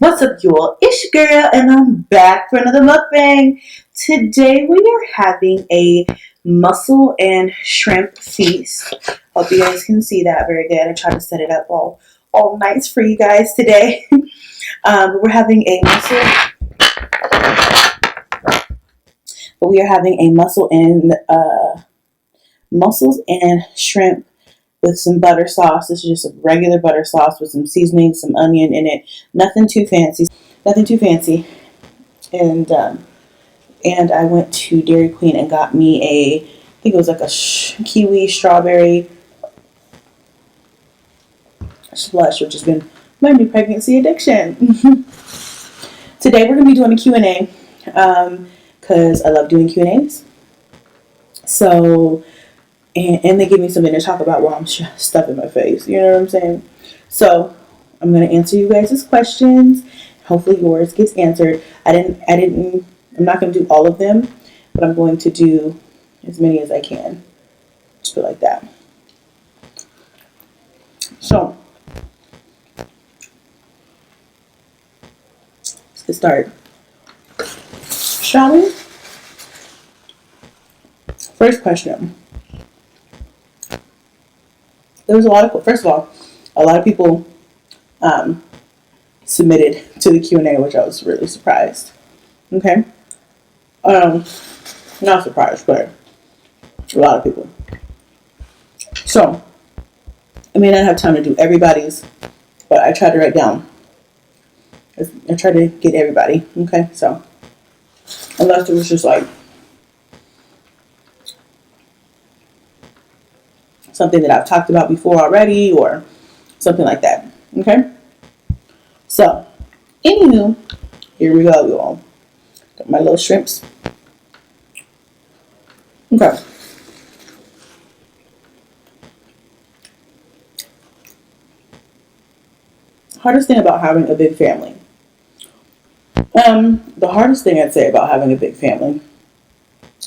What's up, y'all? It's your girl, and I'm back for another mukbang. Today we are having a mussel and shrimp feast. Hope you guys can see that very good. I tried to set it up all nice for you guys today. We're having a mussels and shrimp with some butter sauce. This is just a regular butter sauce with some seasoning, some onion in it. Nothing too fancy. And I went to Dairy Queen and got me I think it was like a kiwi strawberry slush, which has been my new pregnancy addiction. Today we're going to be doing a Q&A because I love doing Q&As. So, and they give me something to talk about while I'm stuffing my face. You know what I'm saying? So, I'm going to answer you guys' questions. Hopefully yours gets answered. I'm not going to do all of them, but I'm going to do as many as I can. Just put it like that. So, let's get started. Shall we? First question. There was first of all, a lot of people submitted to the Q&A, which I was really surprised. Okay? Not surprised, but a lot of people. So, I may not have time to do everybody's, but I tried to write down. I tried to get everybody. Okay? So, unless it was just like something that I've talked about before already or something like that. Okay? So, anywho, here we go, y'all. Got my little shrimps. Okay. Hardest thing about having a big family. The hardest thing I'd say about having a big family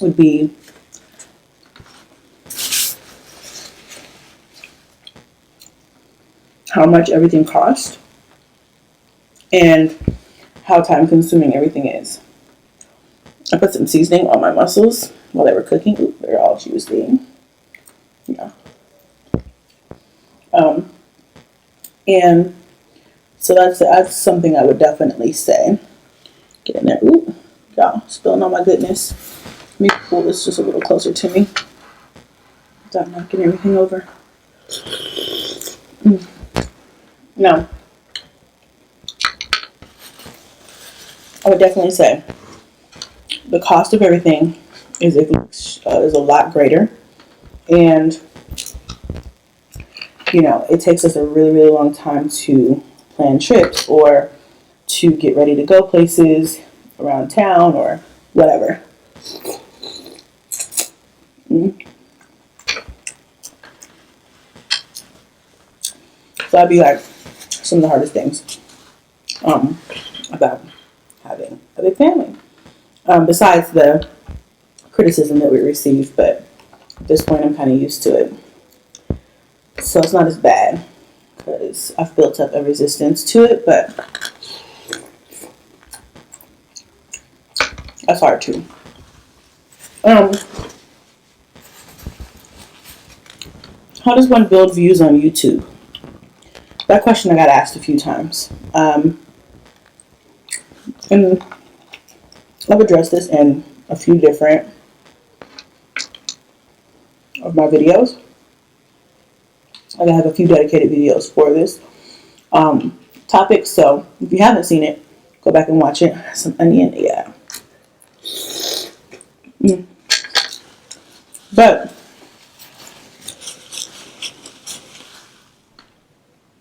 would be how much everything costs and how time consuming everything is. I put some seasoning on my mussels while they were cooking. Ooh, they're all juicy. Yeah. And so that's something I would definitely say. Get in there. Ooh, y'all spilling all my goodness. Let me pull this just a little closer to me. Stop knocking everything over. No. I would definitely say the cost of everything is a lot greater, and it takes us a really, really long time to plan trips or to get ready to go places around town or whatever. So that'd be like some of the hardest things about having a big family. Besides the criticism that we receive, but at this point I'm kind of used to it. So it's not as bad because I've built up a resistance to it, but that's hard too. How does one build views on YouTube? That question I got asked a few times. And I've addressed this in a few different of my videos. I have a few dedicated videos for this topic, so if you haven't seen it, go back and watch it. Some onion, yeah. But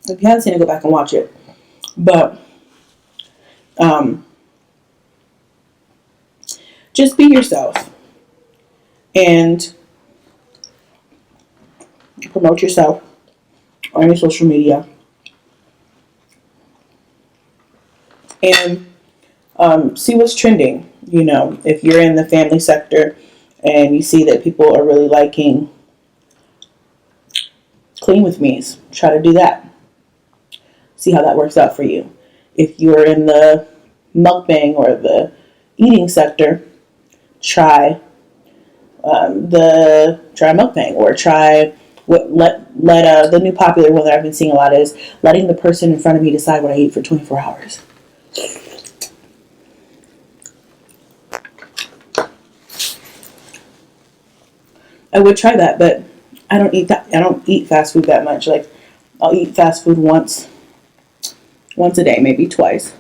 if you haven't seen it, go back and watch it. But just be yourself and promote yourself on your social media. And see what's trending. If you're in the family sector and you see that people are really liking clean with me's, try to do that. See how that works out for you. if you're in the mukbang or the eating sector, try try mukbang, or try the new popular one that I've been seeing a lot is letting the person in front of me decide what I eat for 24 hours. I would try that, but I don't eat fast food that much. Like, I'll eat fast food once a day, maybe twice.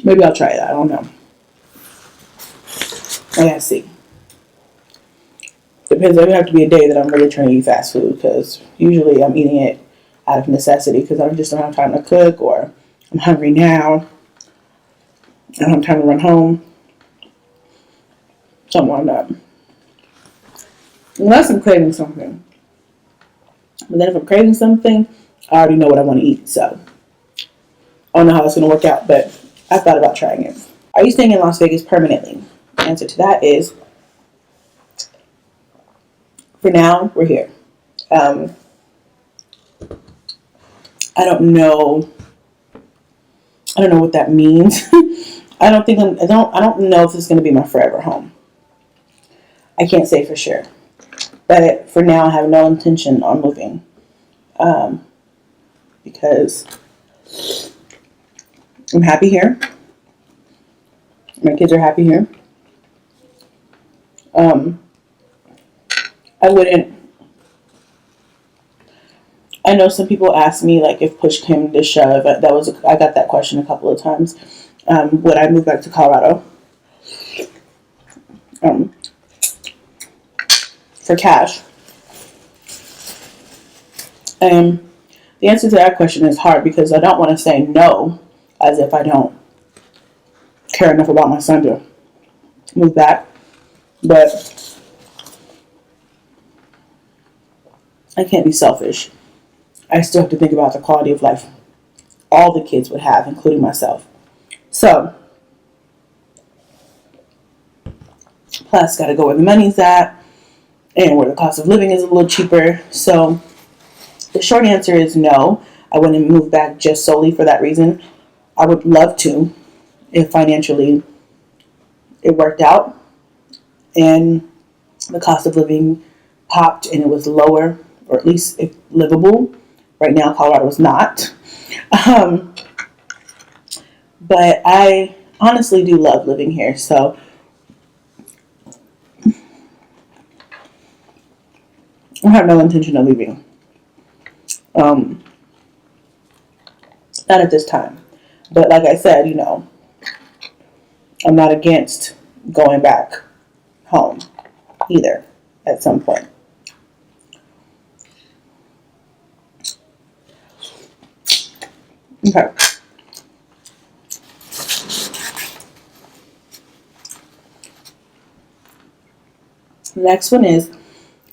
Maybe I'll try that. I don't know. I gotta see. Depends. It would have to be a day that I'm really trying to eat fast food, because usually I'm eating it out of necessity because I just don't have time to cook, or I'm hungry now. I don't have time to run home. Something like that. Unless I'm craving something. But then if I'm craving something, I already know what I want to eat. So I don't know how it's going to work out, but I thought about trying it. Are you staying in Las Vegas permanently? The answer to that is, for now, we're here. I don't know what that means. I don't know if it's going to be my forever home. I can't say for sure. But for now, I have no intention on moving. Because I'm happy here. My kids are happy here. I know some people ask me, like, if push came to shove. I got that question a couple of times. Would I move back to Colorado? For cash. And the answer to that question is hard, because I don't want to say no, as if I don't care enough about my son to move back. But I can't be selfish. I still have to think about the quality of life all the kids would have, including myself. So, plus got to go where the money's at and where the cost of living is a little cheaper. So the short answer is no. I wouldn't move back just solely for that reason. I would love to, if financially it worked out and the cost of living popped and it was lower, or at least livable. Right now, Colorado is not. But I honestly do love living here. So I have no intention of leaving. Not at this time. But like I said, I'm not against going back home either at some point. Okay. The next one is,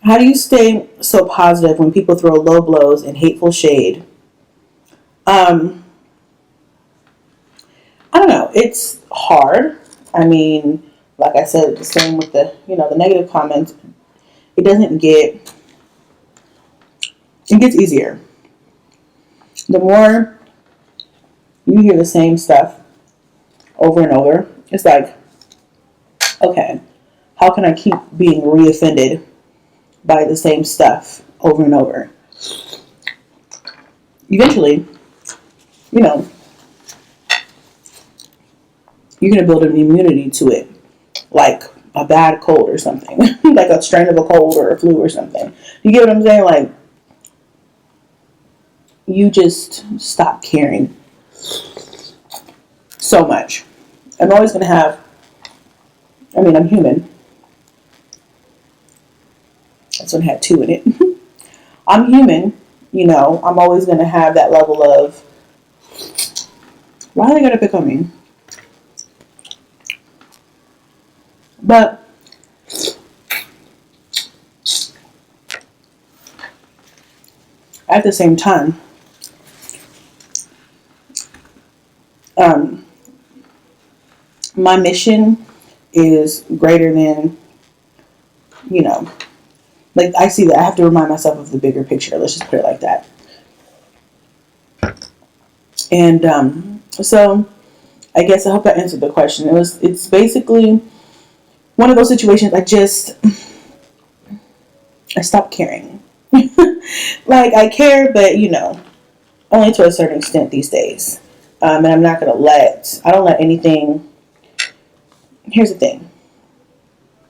how do you stay so positive when people throw low blows and hateful shade? I don't know. It's hard. I mean, like I said, the same with the negative comments. It gets easier. The more you hear the same stuff over and over, it's like, okay, how can I keep being reoffended by the same stuff over and over? Eventually, you're going to build an immunity to it, like a bad cold or something, like a strain of a cold or a flu or something. You get what I'm saying? Like, you just stop caring so much. I'm always going to have, I'm human. This one had two in it. I'm human, I'm always going to have that level of, why are they going to pick on me? But at the same time, my mission is greater than, Like, I see that. I have to remind myself of the bigger picture. Let's just put it like that. And so I guess I hope that answered the question. It's basically one of those situations I stopped caring. Like, I care, but only to a certain extent these days. And I'm not gonna I don't let anything. Here's the thing.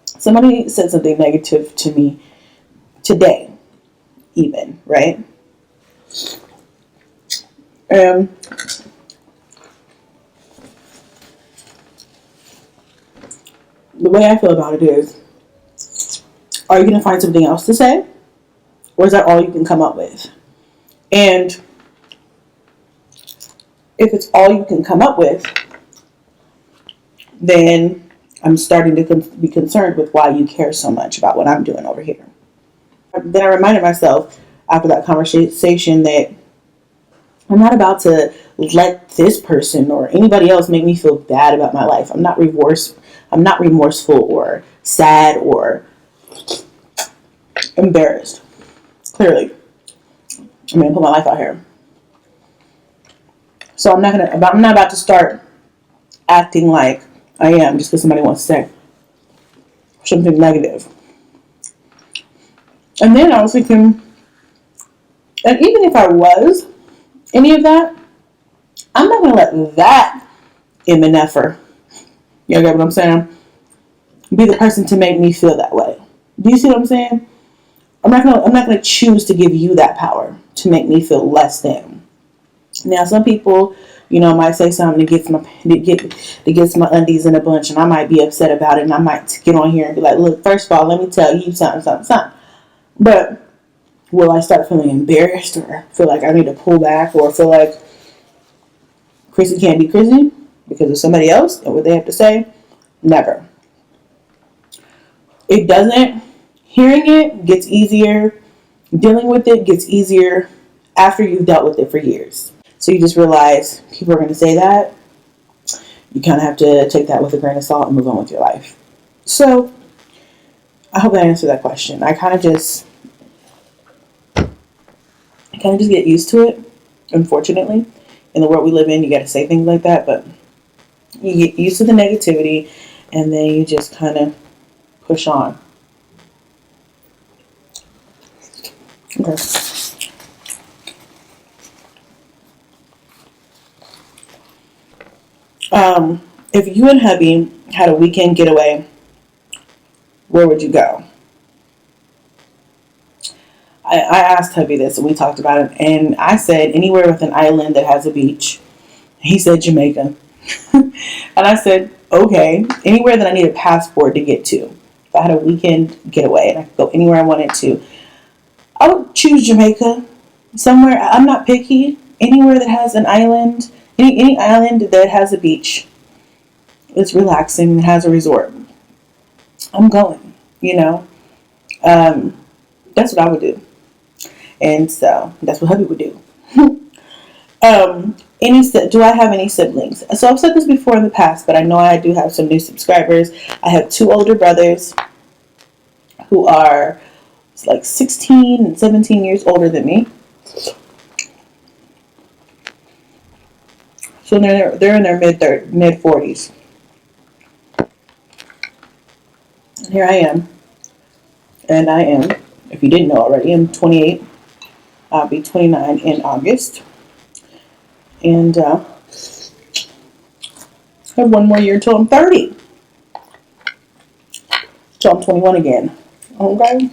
Somebody said something negative to me today, even, right? The way I feel about it is, are you going to find something else to say? Or is that all you can come up with? And if it's all you can come up with, then I'm starting to be concerned with why you care so much about what I'm doing over here. Then I reminded myself after that conversation that I'm not about to let this person or anybody else make me feel bad about my life. I'm not remorseful or sad or embarrassed. Clearly, I'm gonna put my life out here. So I'm not about to start acting like I am just because somebody wants to say something negative. And then I was thinking, and even if I was any of that, I'm not gonna let that MNFer, you get what I'm saying, be the person to make me feel that way. Do you see what I'm saying? I'm not gonna choose to give you that power to make me feel less than. Now, some people, might say something that gets my undies in a bunch, and I might be upset about it, and I might get on here and be like, "Look, first of all, let me tell you something." But will I start feeling embarrassed, or feel like I need to pull back, or feel like Chrissy can't be Chrissy because of somebody else and what they have to say? Never. It doesn't. Hearing it gets easier. Dealing with it gets easier after you've dealt with it for years. So you just realize people are going to say that. You kind of have to take that with a grain of salt and move on with your life. So I hope that answered that question. I kind of just get used to it. Unfortunately, in the world we live in, you got to say things like that, but you get used to the negativity, and then you just kind of push on. Okay. If you and hubby had a weekend getaway, where would you go? I asked hubby this, and we talked about it, and I said anywhere with an island that has a beach. He said Jamaica. And I said, okay, anywhere that I need a passport to get to. If I had a weekend getaway and I could go anywhere I wanted to, I would choose Jamaica. Somewhere, I'm not picky. Anywhere that has an island, any island that has a beach. It's relaxing and has a resort. I'm going, That's what I would do. And so that's what hubby would do. Do I have any siblings? So I've said this before in the past, but I know I do have some new subscribers. I have 2 older brothers who are like 16 and 17 years older than me. So they're in their mid 40s. And here I am. And I am, if you didn't know already, I'm 28. I'll be 29 in August. And I have 1 more year till I'm 30. Till I'm 21 again. Okay?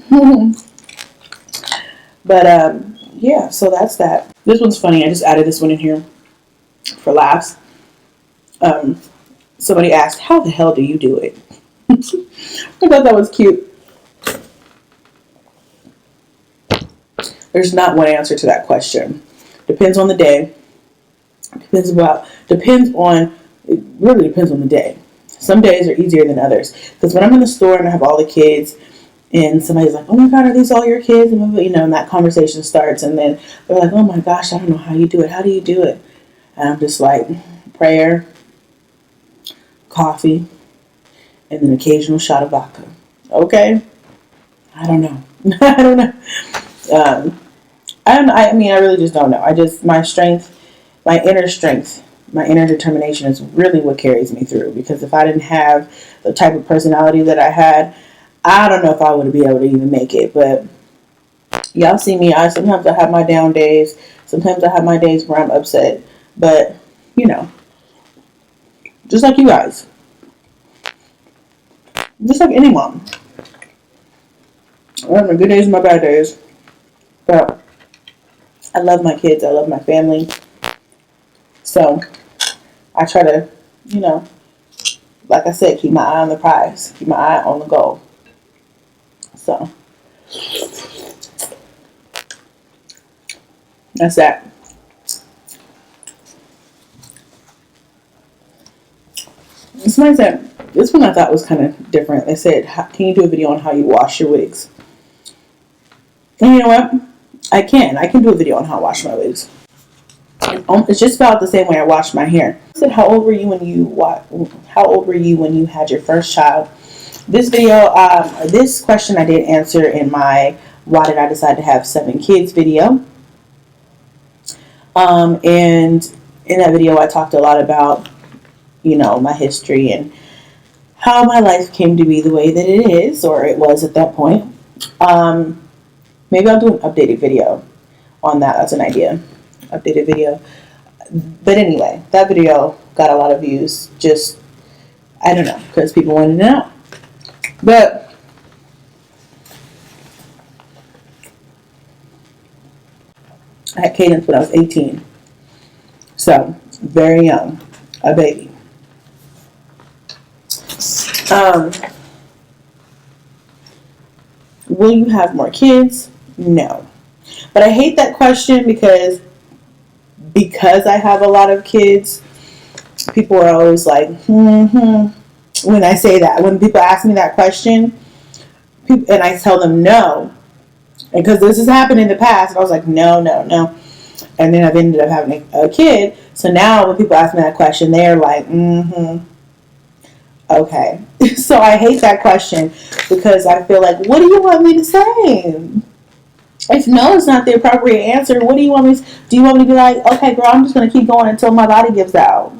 But, yeah, so that's that. This one's funny. I just added this one in here for laughs. Somebody asked, how the hell do you do it? I thought that was cute. There's not one answer to that question. Depends on the day. It really depends on the day. Some days are easier than others. Because when I'm in the store and I have all the kids, and somebody's like, oh my God, are these all your kids? And that conversation starts, and then they're like, oh my gosh, I don't know how you do it. How do you do it? And I'm just like, prayer, coffee, and an occasional shot of vodka. Okay? I don't know. I don't know. I mean, I really just don't know. My strength, my inner determination is really what carries me through. Because if I didn't have the type of personality that I had, I don't know if I would be able to even make it. But y'all see me. Sometimes I have my down days. Sometimes I have my days where I'm upset. But, you know, just like you guys. Just like any mom. I have my good days and my bad days. But I love my kids. I love my family. So I try to, you know, like I said, keep my eye on the prize. Keep my eye on the goal. So that's that. Somebody said, this one I thought was kind of different. They said, can you do a video on how you wash your wigs? And you know what? I can do a video on how I wash my wigs. It's just about the same way I wash my hair. I said, how old were you when you had your first child? This video, this question I did answer in my why did I decide to have 7 kids video. And in that video I talked a lot about, you know, my history and how my life came to be the way that it is, or it was at that point. Maybe I'll do an updated video on that. That's an idea. Updated video. But anyway, that video got a lot of views. Just, I don't know, because people wanted to know. But I had Cadence when I was 18. So, very young. A baby. Will you have more kids? No. But I hate that question because I have a lot of kids, people are always like, when I say that. When people ask me that question, and I tell them no, because this has happened in the past, I was like, no. And then I've ended up having a kid. So now when people ask me that question, they're like, okay. So I hate that question because I feel like, what do you want me to say? If no is not the appropriate answer, what do you want me to, do you want me to be like, okay, girl, I'm just going to keep going until my body gives out?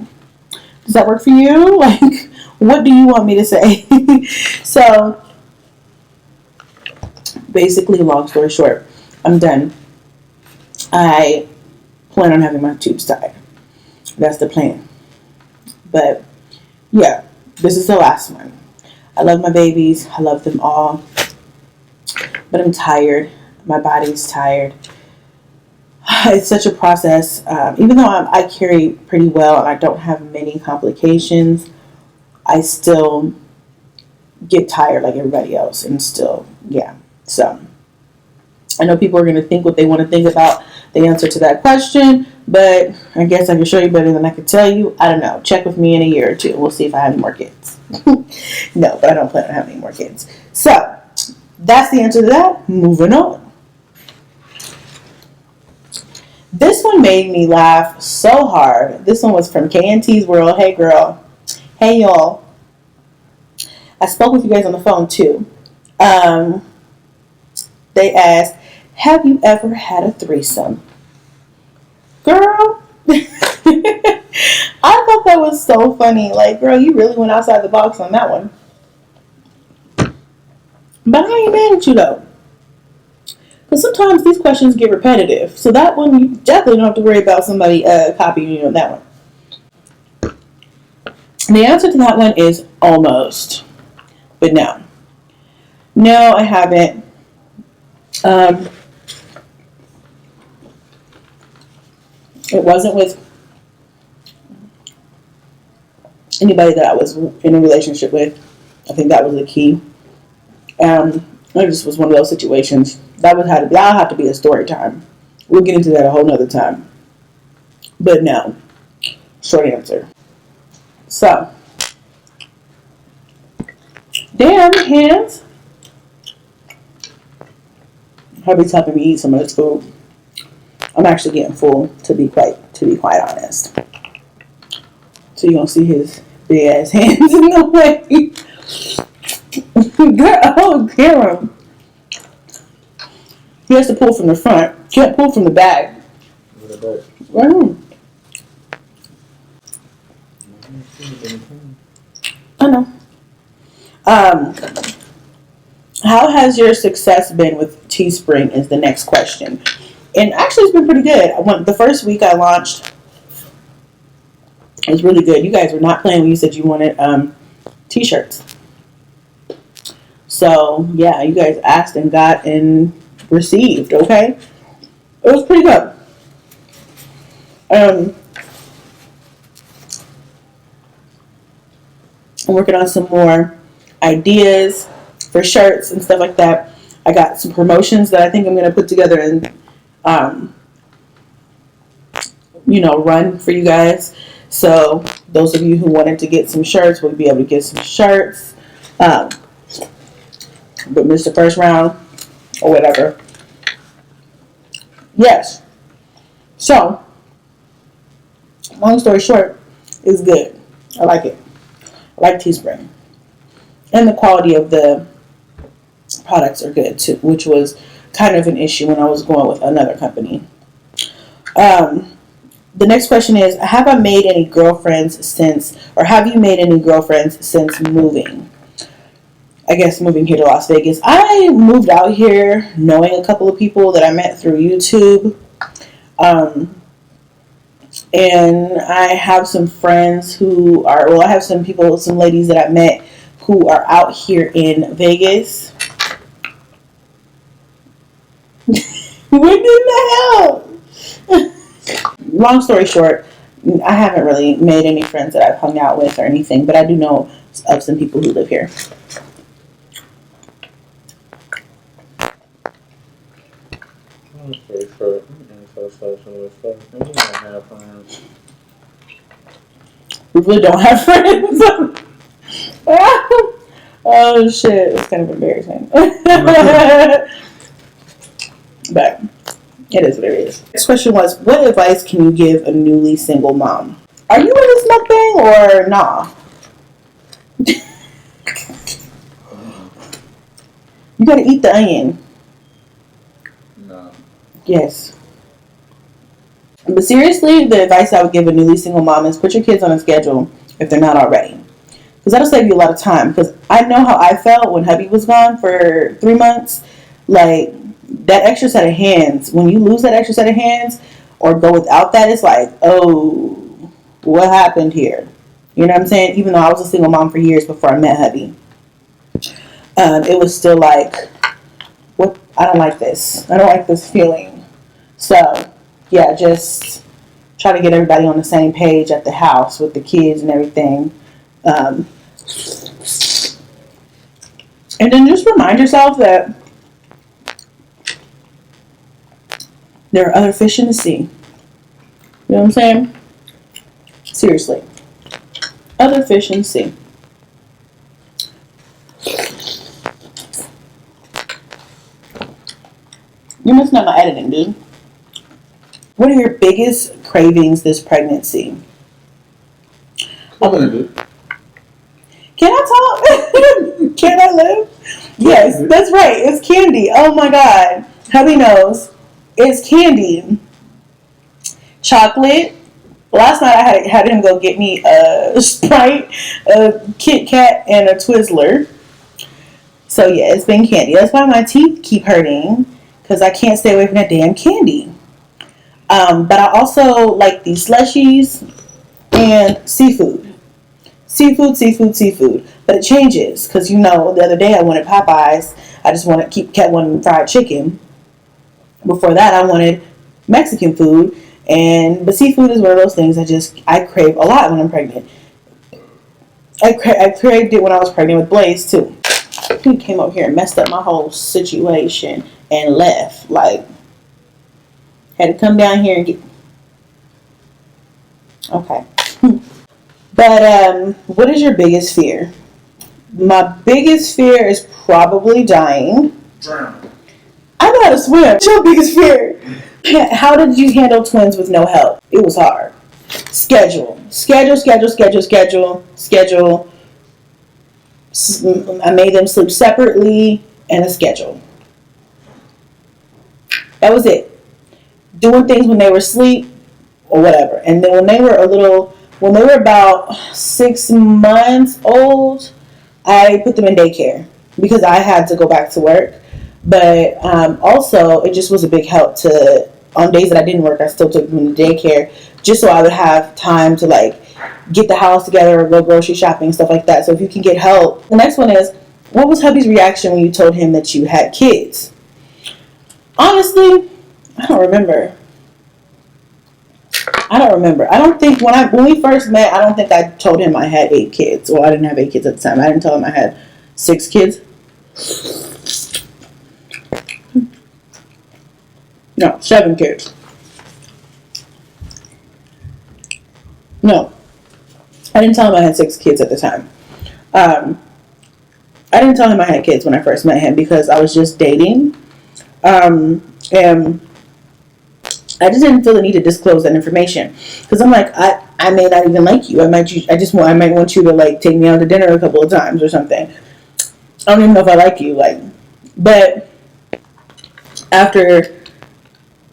Does that work for you? Like, what do you want me to say? So, basically, long story short, I'm done. I plan on having my tubes tied. That's the plan. But, yeah, this is the last one. I love my babies. I love them all. But I'm tired. My body's tired. It's such a process. Even though I carry pretty well and I don't have many complications, I still get tired like everybody else. And still, yeah. So, I know people are going to think what they want to think about the answer to that question. But I guess I can show you better than I can tell you. I don't know. Check with me in a year or two. We'll see if I have any more kids. No, but I don't plan on having any more kids. So, that's the answer to that. Moving on. This one made me laugh so hard. This one was from KNT's World. Hey, girl. Hey, y'all. I spoke with you guys on the phone, too. They asked, have you ever had a threesome? Girl. I thought that was so funny. Like, girl, you really went outside the box on that one. But I ain't mad at you, though. Because sometimes these questions get repetitive. So that one, you definitely don't have to worry about somebody copying you on that one. The answer to that one is almost. But no. No, I haven't. It wasn't with anybody that I was in a relationship with. I think that was the key. It just was one of those situations. That'll have to be a story time. We'll get into that a whole nother time. But no. Short answer. So. Damn, hands. Hubby's helping me eat some of this food. I'm actually getting full, to be quite honest. So you're gonna see his big ass hands in the way. Girl, oh, Karen. He has to pull from the front. Can't pull from the back. Right. I know. How has your success been with Teespring is the next question. And actually it's been pretty good. The first week I launched, it was really good. You guys were not playing when you said you wanted t-shirts. So yeah, you guys asked and got and received, okay? It was pretty good. I'm working on some more ideas for shirts and stuff like that. I got some promotions that I think I'm going to put together and, run for you guys. So those of you who wanted to get some shirts will be able to get some shirts. But missed the first round or whatever. Yes. So, long story short, it's good. I like it. I like Teespring. And the quality of the products are good too, which was kind of an issue when I was going with another company. The next question is, have you made any girlfriends since moving? I guess moving here to Las Vegas. I moved out here knowing a couple of people that I met through YouTube. And I have some friends I have some ladies that I met who are out here in Vegas. When did that help? Long story short, I haven't really made any friends that I've hung out with or anything, but I do know of some people who live here. We really don't have friends. Oh shit, it's kind of embarrassing. But it is what it is. Next question was, what advice can you give a newly single mom? Are you in this mukbang or nah? You gotta eat the onion. No. Yes. But seriously, the advice I would give a newly single mom is put your kids on a schedule if they're not already. Because that'll save you a lot of time. Because I know how I felt when hubby was gone for 3 months. Like, that extra set of hands, when you lose that extra set of hands or go without that, it's like, oh, what happened here? You know what I'm saying? Even though I was a single mom for years before I met hubby, it was still like, what? I don't like this. I don't like this feeling. So, yeah, just try to get everybody on the same page at the house with the kids and everything. And then just remind yourself that there are other fish in the sea. You know what I'm saying? Seriously. Other fish in the sea. You're messing up my editing, dude. What are your biggest cravings this pregnancy? Can I talk? Can I live? Yes, that's right. It's candy. Oh my God. Hubby knows. It's candy. Chocolate. Last night I had him go get me a Sprite, a Kit Kat, and a Twizzler. So yeah, it's been candy. That's why my teeth keep hurting, because I can't stay away from that damn candy. But I also like these slushies and seafood. Seafood. But it changes, because the other day I wanted Popeyes. I just kept wanting fried chicken. Before that, I wanted Mexican food, but seafood is one of those things I crave a lot when I'm pregnant. I craved it when I was pregnant with Blaze too. He came up here and messed up my whole situation and left. Like, had to come down here and get. Okay. But what is your biggest fear? My biggest fear is probably dying. Drown. I know how to swim. What's your biggest fear? How did you handle twins with no help? It was hard. Schedule. I made them sleep separately and a schedule. That was it. Doing things when they were asleep or whatever. And then when they were about 6 months old, I put them in daycare because I had to go back to work. But also, it just was a big help to, on days that I didn't work, I still took them to daycare just so I would have time to like get the house together or go grocery shopping, stuff like that. So if you can get help. The next one is, what was hubby's reaction when you told him that you had kids? Honestly, I don't remember. I don't think when we first met, I don't think I told him I had 8 kids. Well, I didn't have 8 kids at the time. I didn't tell him I had 6 kids. No, 7 kids. No, I didn't tell him I had 6 kids at the time. I didn't tell him I had kids when I first met him because I was just dating. And I just didn't feel the need to disclose that information because I'm like, I may not even like you. I might want you to like take me out to dinner a couple of times or something. I don't even know if I like you, like, but after,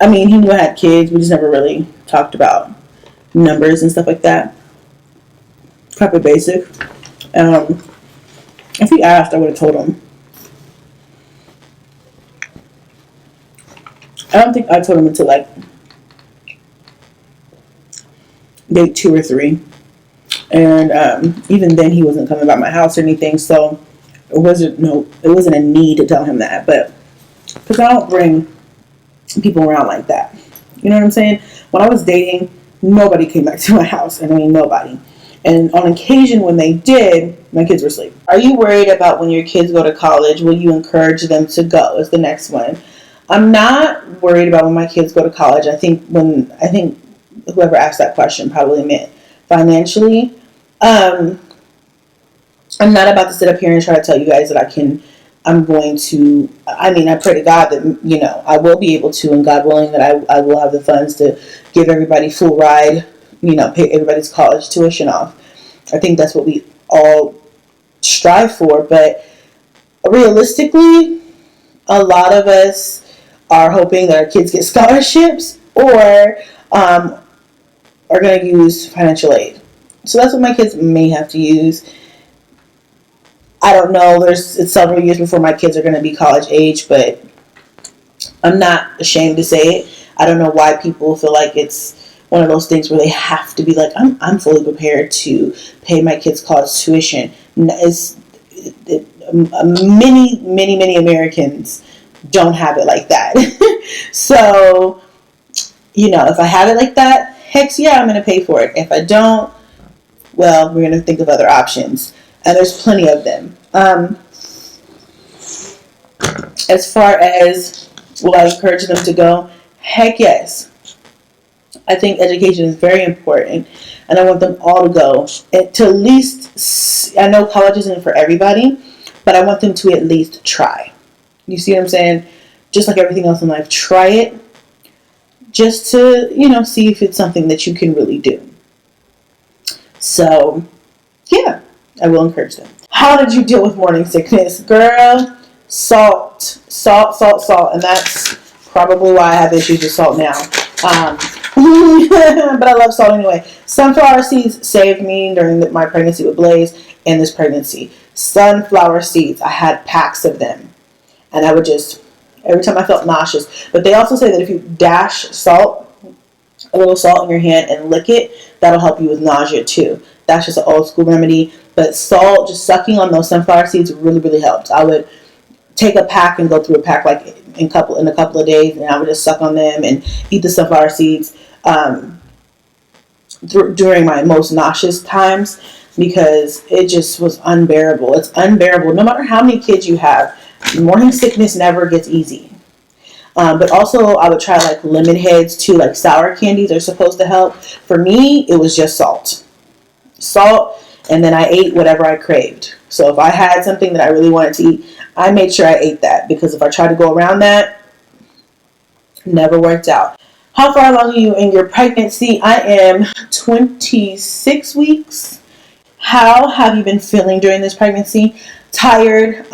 I mean, he knew I had kids. We just never really talked about numbers and stuff like that. Probably basic. If he asked, I would have told him. I don't think I told him until like day 2 or 3, and even then he wasn't coming by my house or anything, so it wasn't a need to tell him that. But because I don't bring people around like that, you know what I'm saying? When I was dating, nobody came back to my house, and I mean nobody. And on occasion when they did, my kids were asleep. Are you worried about when your kids go to college? Will you encourage them to go? Is the next one. I'm not worried about when my kids go to college. I think whoever asked that question probably meant financially. I'm not about to sit up here and try to tell you guys that I pray to God that, you know, I will be able to, and God willing that I will have the funds to give everybody full ride, you know, pay everybody's college tuition off. I think that's what we all strive for. But realistically, a lot of us are hoping that our kids get scholarships or are going to use financial aid. So that's what my kids may have to use. I don't know. It's several years before my kids are going to be college age, but I'm not ashamed to say it. I don't know why people feel like it's one of those things where they have to be like, I'm fully prepared to pay my kids' college tuition. Many Americans don't have it like that. So, you know, if I have it like that, heck yeah, I'm going to pay for it. If I don't, well, we're going to think of other options. And there's plenty of them. As far as will I encourage them to go? Heck yes. I think education is very important, and I want them all to go. And to at least, I know college isn't for everybody, but I want them to at least try. You see what I'm saying? Just like everything else in life, try it just to, you know, see if it's something that you can really do. So, yeah, I will encourage them. How did you deal with morning sickness? Girl, salt. And that's probably why I have issues with salt now. But I love salt anyway. Sunflower seeds saved me during my pregnancy with Blaze and this pregnancy. Sunflower seeds. I had packs of them. And I would just, every time I felt nauseous. But they also say that if you dash salt, a little salt in your hand and lick it, that'll help you with nausea too. That's just an old school remedy. But salt, just sucking on those sunflower seeds really, really helped. I would take a pack and go through a pack like in a couple of days, and I would just suck on them and eat the sunflower seeds during my most nauseous times, because it just was unbearable. It's unbearable. No matter how many kids you have, morning sickness never gets easy. But also I would try like lemon heads too, like sour candies are supposed to help. For me, it was just salt, and then I ate whatever I craved. So if I had something that I really wanted to eat, I made sure I ate that, because if I tried to go around that, it never worked out. How far along are you in your pregnancy? I am 26 weeks. How have you been feeling during this pregnancy? tired.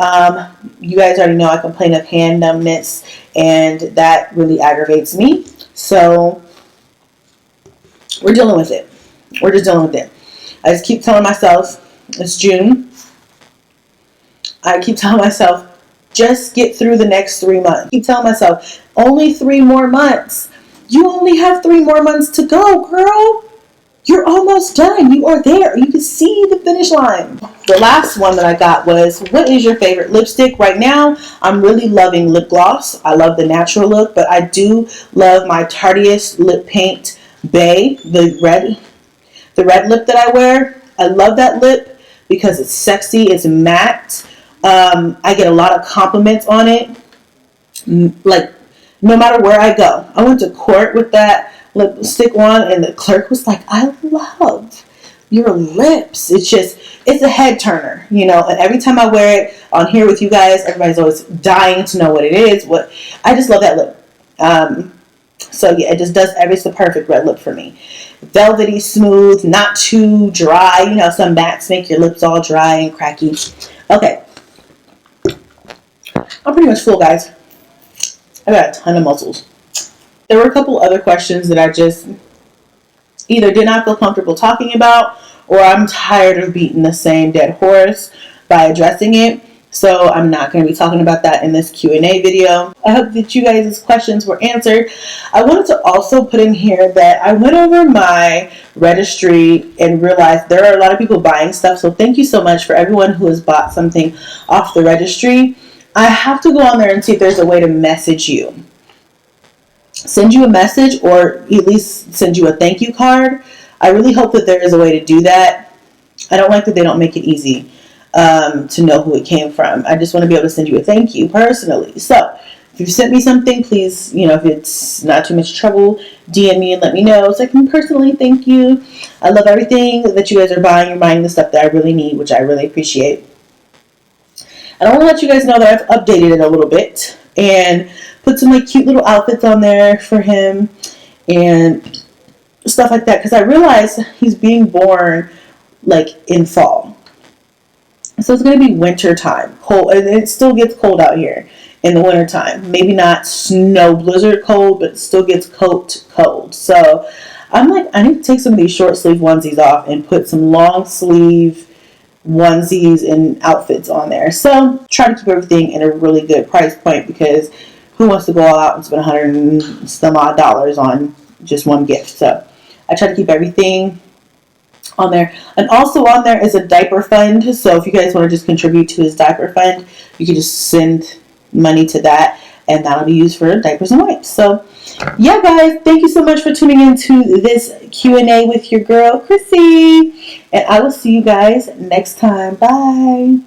You guys already know I complain of hand numbness, and that really aggravates me. So we're dealing with it. We're just dealing with it. I just keep telling myself, it's June. I keep telling myself, just get through the next 3 months. I keep telling myself, only 3 more months. You only have 3 more months to go, girl. You're almost done. You are there. You can see the finish line. The last one that I got was, what is your favorite lipstick? Right now, I'm really loving lip gloss. I love the natural look, but I do love my Tarteist Lip Paint Bay, the red lip that I wear. I love that lip because it's sexy. It's matte. I get a lot of compliments on it. Like, no matter where I go. I went to court with that lipstick on, and the clerk was like, I love your lips. It's a head turner, you know, and every time I wear it on here with you guys, everybody's always dying to know what it is. I just love that lip. So yeah, it just does it's the perfect red lip for me. Velvety smooth, not too dry. You know, some mattes make your lips all dry and cracky. Okay. I'm pretty much full, guys. I got a ton of mussels. There were a couple other questions that I just either did not feel comfortable talking about, or I'm tired of beating the same dead horse by addressing it. So I'm not going to be talking about that in this Q&A video. I hope that you guys' questions were answered. I wanted to also put in here that I went over my registry and realized there are a lot of people buying stuff. So thank you so much for everyone who has bought something off the registry. I have to go on there and see if there's a way to message you. Send you a message, or at least send you a thank you card. I really hope that there is a way to do that. I don't like that they don't make it easy to know who it came from. I just want to be able to send you a thank you personally. So if you've sent me something, please, you know, if it's not too much trouble, DM me and let me know so I can personally thank you. I love everything that you guys are buying. You're buying the stuff that I really need, which I really appreciate. And I want to let you guys know that I've updated it a little bit and put some like cute little outfits on there for him and stuff like that, because I realized he's being born like in fall. So it's going to be winter time, cold, and it still gets cold out here in the winter time. Maybe not snow blizzard cold, but it still gets cold. So I'm like, I need to take some of these short sleeve onesies off and put some long sleeve onesies and outfits on there. So try to keep everything in a really good price point, because who wants to go all out and spend $100 and some odd on just one gift? So I try to keep everything on there. And also on there is a diaper fund. So if you guys want to just contribute to his diaper fund, you can just send money to that, and that'll be used for diapers and wipes. So yeah, guys, thank you so much for tuning into this Q&A with your girl Chrissy, and I will see you guys next time. Bye.